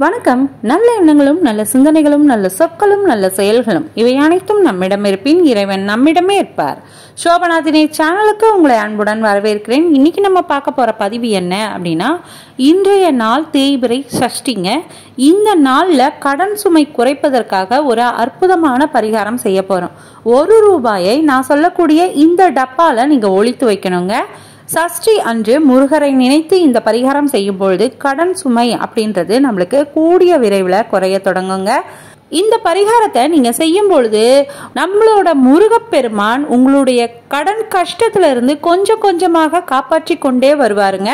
வணக்கம். நல்ல எண்ணங்களும் நல்ல சிந்தனைகளும் நல்ல சொற்களும் நல்ல செயல்களும் இவை அனைத்தும் நம்மிடம் இருப்பின் இறைவன் நம்மிடமே இருப்பார். சோபநாதினி சேனலுக்கு உங்களை அன்புடன் வரவேற்கிறேன். இன்னைக்கு நம்ம பார்க்க போற பதிவு என்ன அப்படின்னா, இன்றைய நாள் தேய்பிறை சஷ்டிங்க. இந்த நாள்ல கடன் சுமை குறைப்பதற்காக ஒரு அற்புதமான பரிகாரம் செய்ய போறோம். ₹1 நான் சொல்லக்கூடிய இந்த டப்பால நீங்க ஒளித்து வைக்கணுங்க. சஷ்டி அன்று முருகரை நினைத்து இந்த பரிகாரம் செய்யும் பொழுது கடன் சுமை அப்படின்றது நம்மளுக்கு கூடிய விரைவில் குறைய தொடங்குங்க. இந்த பரிகாரத்தை நீங்க செய்யும் பொழுது நம்மளோட முருகப்பெருமான் உங்களுடைய கடன் கஷ்டத்துல இருந்து கொஞ்சம் கொஞ்சமாக காப்பாற்றி கொண்டே வருவாருங்க.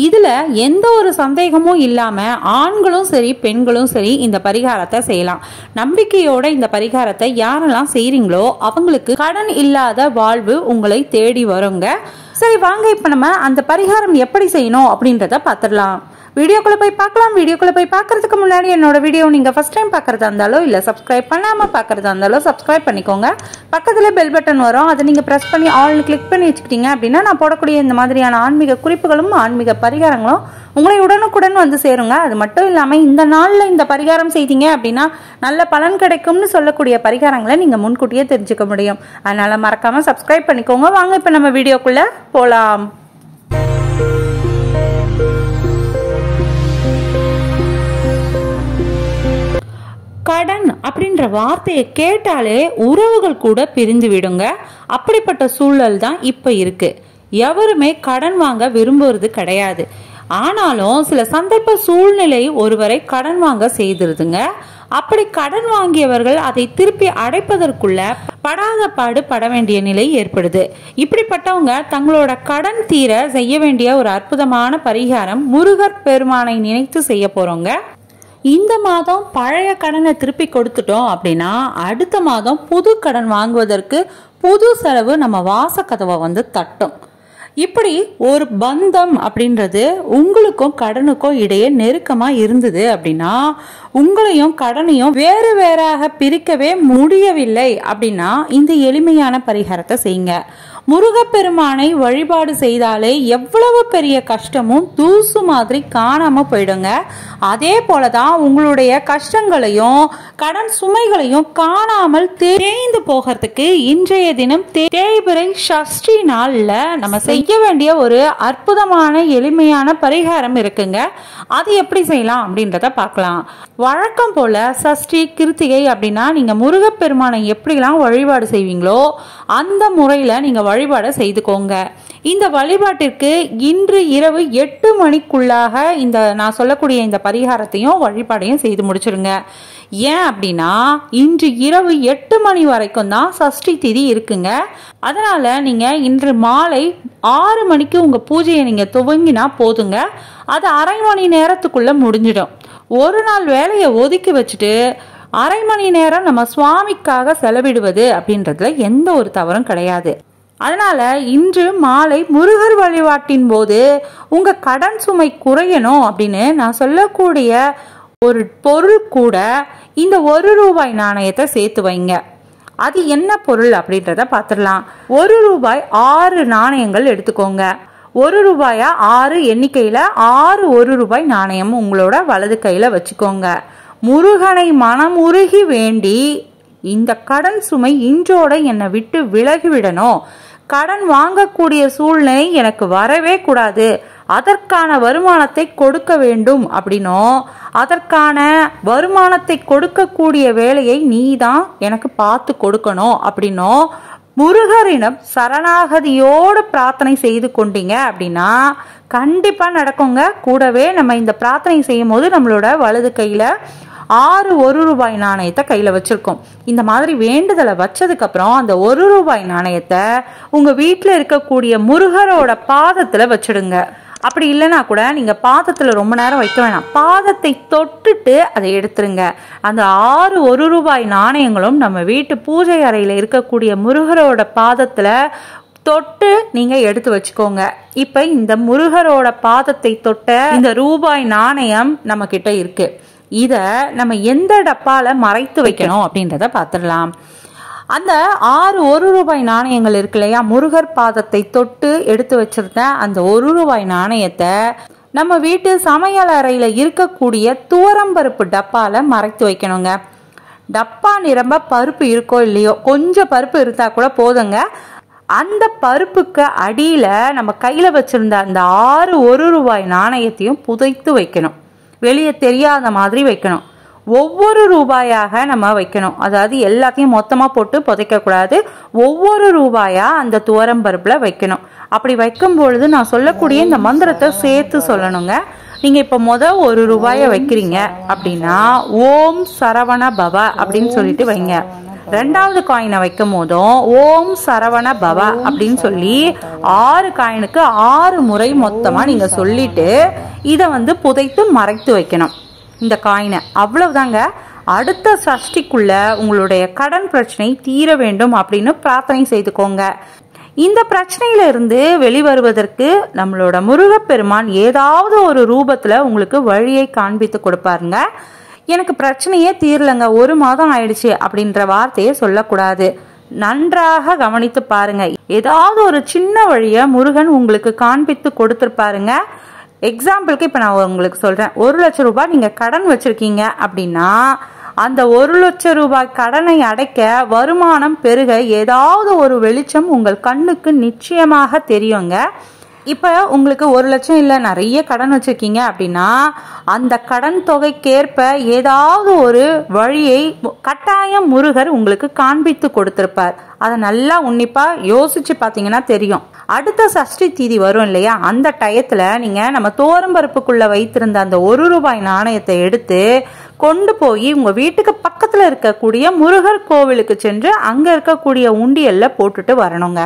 இதுல எந்த ஒரு சந்தேகமும் இல்லாம ஆண்களும் சரி பெண்களும் சரி இந்த பரிகாரத்தை செய்யலாம். நம்பிக்கையோட இந்த பரிகாரத்தை யாரெல்லாம் செய்றீங்களோ அவங்களுக்கு கடன் இல்லாத வாழ்வு உங்களை தேடி வருங்க. சரி வாங்க, இப்ப நம்ம அந்த பரிகாரம் எப்படி செய்யணும் அப்படின்றத பார்த்துடலாம். வீடியோக்குள்ள போய் பார்க்கலாம். வீடியோக்குள்ள போய் பார்க்கறதுக்கு முன்னாடி என்னோட வீடியோ நீங்க ஃபர்ஸ்ட் டைம் பார்க்கறதா இருந்தாலோ இல்ல சப்ஸ்கிரைப் பண்ணாம பார்க்கறதா இருந்தாலோ சப்ஸ்கிரைப் பண்ணிக்கோங்க. பக்கத்துல பெல் பட்டன் வரும், அதை நீங்க பிரஸ் பண்ணி ஆல்னு கிளிக் பண்ணி வச்சுக்கிட்டீங்க அப்படின்னா நான் போடக்கூடிய இந்த மாதிரியான ஆன்மீக குறிப்புகளும் ஆன்மீக பரிகாரங்களும் உங்களை உடனுக்குடன் வந்து சேருங்க. அது மட்டும் இல்லாம இந்த நாள்ல இந்த பரிகாரம் செய்தீங்க அப்படின்னா நல்ல பலன் கிடைக்கும்னு சொல்லக்கூடிய பரிகாரங்களை நீங்க முன்கூட்டியே தெரிஞ்சுக்க முடியும். அதனால மறக்காம சப்ஸ்கிரைப் பண்ணிக்கோங்க. வாங்க இப்ப நம்ம வீடியோக்குள்ள போலாம். கடன் அப்படின்ற வார்த்தையை கேட்டாலே உறவுகள் கூட பிரிந்து விடுங்க. அப்படிப்பட்ட சூழல் தான் இப்ப இருக்கு. எவருமே கடன் வாங்க விரும்புறது கிடையாது. ஆனாலும் சில சந்தர்ப்ப சூழ்நிலை ஒருவரை கடன் வாங்க செய்திருதுங்க. அப்படி கடன் வாங்கியவர்கள் அதை திருப்பி அடைப்பதற்குள்ள படாத பாடு பட வேண்டிய நிலை ஏற்படுது. இப்படிப்பட்டவங்க தங்களோட கடன் தீர செய்ய வேண்டிய ஒரு அற்புதமான பரிகாரம் முருகர் பெருமானை நினைத்து செய்ய போறோங்க. இந்த மாதம் பழைய கடனை திருப்பி கொடுத்துட்டோம் அப்படின்னா அடுத்த மாதம் புது கடன் வாங்குவதற்கு புது செலவு நம்ம வாசக்கதவை வந்து தட்டும். இப்படி ஒரு பந்தம் அப்படின்றது உங்களுக்கும் கடனுக்கும் இடையே நெருக்கமா இருந்தது அப்படின்னா உங்களையும் கடனையும் வேறு வேறாக பிரிக்கவே முடியவில்லை அப்படின்னா இந்த எளிமையான பரிகாரத்தை செய்யுங்க. முருகப்பெருமானை வழிபாடு செய்தாலே எவ்வளவு பெரிய கஷ்டமும் தூசு மாதிரி காணாம போயிடுங்க. அதே போலதான் உங்களுடைய கஷ்டங்களையும் கடன் சுமைகளையும் காணாமல் தேய்ந்து போகிறதுக்கு இன்றைய தினம் தேய்பிறை சஷ்டி நாள்ல நம்ம செய்ய வேண்டிய ஒரு அற்புதமான எளிமையான பரிகாரம் இருக்குங்க. அது எப்படி செய்யலாம் அப்படின்றத பார்க்கலாம். வழக்கம் போல சஷ்டி கிருத்திகை அப்படின்னா நீங்க முருகப்பெருமானை எப்படிலாம் வழிபாடு செய்வீங்களோ அந்த முறையில நீங்க வழிபாடு செய்துக்கோங்க. இந்த வழிபாட்டிற்கு இன்று இரவு 8 மணிக்குள்ளாக இந்த நான் சொல்லக்கூடிய இந்த பரிகாரத்தையும் வழிபாடையும் செய்து முடிச்சிருங்க. ஏன் அப்படின்னா இன்று இரவு 8 மணி வரைக்கும் தான் சஷ்டி திதி இருக்குங்க. அதனால நீங்க இன்று மாலை 6 மணிக்கு உங்க பூஜையை நீங்க துவங்கினா போதுங்க. அது அரை மணி நேரத்துக்குள்ள முடிஞ்சிடும். ஒரு நாள் வேலையை ஒதுக்கி வச்சுட்டு அரை மணி நேரம் நம்ம சுவாமிக்காக செலவிடுவது அப்படின்றதுல எந்த ஒரு தவறும் கிடையாது. அதனால இன்று மாலை முருகர் வழிபாட்டின் போது உங்க கடன் சுமை குறையணும் அப்படின்னு நான் சொல்லக்கூடிய ஒரு பொருள் கூட இந்த ₹1 நாணயத்தை சேர்த்து வைங்க. அது என்ன பொருள் அப்படின்றத பார்த்துடலாம். ₹1 6 நாணயங்கள் எடுத்துக்கோங்க. ₹1 6 எண்ணிக்கையில 6 ₹1 நாணயம் உங்களோட வலது கையில வச்சுக்கோங்க. முருகனை மனமுருகி வேண்டி இந்த கடன் சுமை இன்றோட என்னை விட்டு விலகிவிடணும், கடன் வாங்கக்கூடிய சூழ்நிலை எனக்கு வரவே கூடாது, அதற்கான வருமானத்தை கொடுக்க வேண்டும் அப்படின்னும் அதற்கான வருமானத்தை கொடுக்கக்கூடிய வேலையை நீ தான் எனக்கு பார்த்து கொடுக்கணும் அப்படின்னும் முருகரிடம் சரணாகதியோடு பிரார்த்தனை செய்து கொண்டீங்க அப்படின்னா கண்டிப்பா நடக்குங்க. கூடவே நம்ம இந்த பிரார்த்தனை செய்யும் போது நம்மளோட வலது கையில 6 ₹1 நாணயத்தை கையில வச்சிருக்கோம். இந்த மாதிரி வேண்டுதலை வச்சதுக்கு அப்புறம் அந்த ₹1 நாணயத்தை உங்க வீட்டுல இருக்கக்கூடிய முருகரோட பாதத்துல வச்சிடுங்க. அப்படி இல்லைன்னா கூட நீங்க பாதத்துல ரொம்ப நேரம் வைக்க வேணாம், பாதத்தை தொட்டுட்டு அதை எடுத்துருங்க. அந்த 6 ₹1 நாணயங்களும் நம்ம வீட்டு பூஜை அறையில இருக்கக்கூடிய முருகரோட பாதத்துல தொட்டு நீங்க எடுத்து வச்சுக்கோங்க. இப்ப இந்த முருகரோட பாதத்தை தொட்ட இந்த ரூபாய் நாணயம் நம்ம கிட்ட இருக்கு. இத நம்ம எந்த டப்பால மறைத்து வைக்கணும் அப்படின்றத பார்த்துடலாம். அந்த 6 ₹1 நாணயங்கள் இருக்கு இல்லையா, முருகர் பாதத்தை தொட்டு எடுத்து வச்சிருந்த அந்த ₹1 நாணயத்தை நம்ம வீட்டு சமையல் அறையில இருக்கக்கூடிய துவரம்பருப்பு டப்பால மறைத்து வைக்கணுங்க. டப்பா நிரம்ப பருப்பு இருக்கோ இல்லையோ, கொஞ்சம் பருப்பு இருந்தா கூட போதுங்க. அந்த பருப்புக்கு அடியில நம்ம கையில வச்சிருந்த அந்த 6 1 ரூபாய் நாணயத்தையும் புதைத்து வைக்கணும். வெளியே தெரியாத மாதிரி வைக்கணும். ஒவ்வொரு ரூபாயாக நம்ம வைக்கணும். அதாவது எல்லாத்தையும் மொத்தமா போட்டு புதைக்க கூடாது. ஒவ்வொரு ரூபாயா அந்த துவரம் பருப்புல வைக்கணும். அப்படி வைக்கும் பொழுது நான் சொல்லக்கூடிய இந்த மந்திரத்தை சேர்த்து சொல்லணுங்க. நீங்க இப்ப 1 ரூபாய வைக்கிறீங்க அப்படின்னா ஓம் சரவண பவ அப்படின்னு சொல்லிட்டு வைங்க. 2வது காயினை வைக்கும் போதும் ஓம் சரவண பவ அப்படின்னு சொல்லி 6 காயினுக்கு 6 முறை மொத்தமா நீங்க சொல்லிட்டு இதை புதைத்து மறைத்து வைக்கணும் இந்த காயினை. அவ்வளவுதாங்க. அடுத்த சஷ்டிக்குள்ள உங்களுடைய கடன் பிரச்சனை தீர வேண்டும் அப்படின்னு பிரார்த்தனை செய்துக்கோங்க. இந்த பிரச்சனையில இருந்து வெளிவருவதற்கு நம்மளோட முருகப்பெருமான் ஏதாவது ஒரு ரூபத்துல உங்களுக்கு வழியை காண்பித்து கொடுப்பாருங்க. எனக்கு பிரச்சனையே தீரலங்க, 1 மாதம் ஆயிடுச்சு அப்படின்ற வார்த்தையை சொல்லக்கூடாது. நன்றாக கவனித்து பாருங்க. ஏதாவது ஒரு சின்ன வழியை முருகன் உங்களுக்கு காண்பித்து கொடுத்துருப்பாருங்க. எக்ஸாம்பிளுக்கு இப்ப நான் உங்களுக்கு சொல்றேன். 1 லட்சம் ரூபாய் நீங்க கடன் வச்சிருக்கீங்க அப்படின்னா அந்த 1 லட்சம் ரூபாய் கடனை அடைக்க வருமானம் பெருக ஏதாவது ஒரு வெளிச்சம் உங்கள் கண்ணுக்கு நிச்சயமாக தெரியுங்க. இப்ப உங்களுக்கு 1 லட்சம் இல்ல, நிறைய கடன் வச்சிருக்கீங்க அப்படின்னா அந்த கடன் தொகைக்கேற்ப ஏதாவது ஒரு வழியை கட்டாயம் முருகர் உங்களுக்கு காண்பித்து கொடுத்திருப்பார். அதை நல்லா உன்னிப்பா யோசிச்சு பாத்தீங்கன்னா தெரியும். அடுத்த சஷ்டி தீதி வரும் இல்லையா, அந்த டயத்துல நீங்க நம்ம துவரம்பருப்புக்குள்ள வைத்திருந்த அந்த 1 ரூபாய் நாணயத்தை எடுத்து கொண்டு போய் உங்க வீட்டுக்கு பக்கத்துல இருக்கக்கூடிய முருகர் கோவிலுக்கு சென்று அங்க இருக்கக்கூடிய உண்டியல்ல போட்டுட்டு வரணுங்க.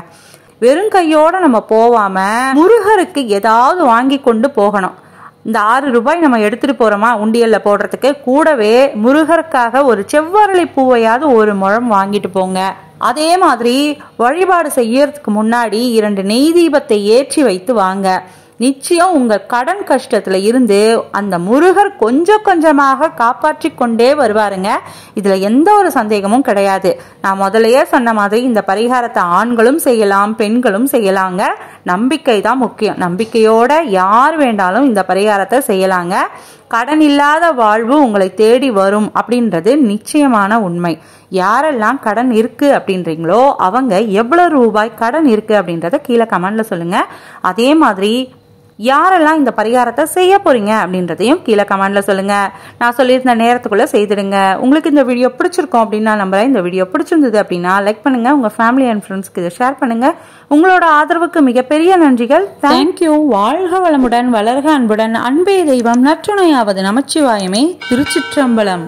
வெறும் கையோட நம்ம போவாம முருகருக்கு ஏதாவது வாங்கி கொண்டு போகணும். இந்த 6 ரூபாய் நம்ம எடுத்துட்டு போறோமா உண்டியல்ல போடுறதுக்கு, கூடவே முருகருக்காக ஒரு செவ்வரளி பூவையாவது 1 முழம் வாங்கிட்டு போங்க. அதே மாதிரி வழிபாடு செய்யறதுக்கு முன்னாடி 2 நெய் தீபத்தை ஏற்றி வைத்து வாங்க. நிச்சயம் உங்க கடன் கஷ்டத்துல இருந்து அந்த முருகர் கொஞ்சம் கொஞ்சமாக காப்பாற்றி கொண்டே வருவாருங்க. இதுல எந்த ஒரு சந்தேகமும் கிடையாது. நான் முதலையே சொன்ன மாதிரி இந்த பரிகாரத்தை ஆண்களும் செய்யலாம், பெண்களும் செய்யலாங்க. நம்பிக்கை தான் முக்கியம். நம்பிக்கையோட யார் வேண்டாலும் இந்த பரிகாரத்தை செய்யலாங்க. கடன் இல்லாத வாழ்வு உங்களை தேடி வரும் அப்படின்றது நிச்சயமான உண்மை. யாரெல்லாம் கடன் இருக்கு அப்படின்றீங்களோ அவங்க எவ்வளவு ரூபாய் கடன் இருக்கு அப்படின்றத கீழே கமெண்ட்ல சொல்லுங்க. அதே மாதிரி யாரெல்லாம் இந்த பரிகாரத்தை செய்ய போறீங்க அப்படின்றதையும் கீழே கமெண்ட்ல சொல்லுங்க. நான் சொல்லியிருந்த நேரத்துக்குள்ள செய்திடுங்க. உங்களுக்கு இந்த வீடியோ பிடிச்சிருக்கும் அப்படின்னா நம்புறேன். இந்த வீடியோ பிடிச்சிருந்தது அப்படின்னா லைக் பண்ணுங்க, உங்க ஃபேமிலி அண்ட் ஃப்ரெண்ட்ஸ்க்கு இதை ஷேர் பண்ணுங்க. உங்களோட ஆதரவுக்கு மிகப்பெரிய நன்றிகள். தேங்க்யூ. வாழ்க வளமுடன், வளர்க அன்புடன். அன்பே தெய்வம், நற்றுணையாவது நமச்சிவாயமே. திருச்சிற்றம்பலம்.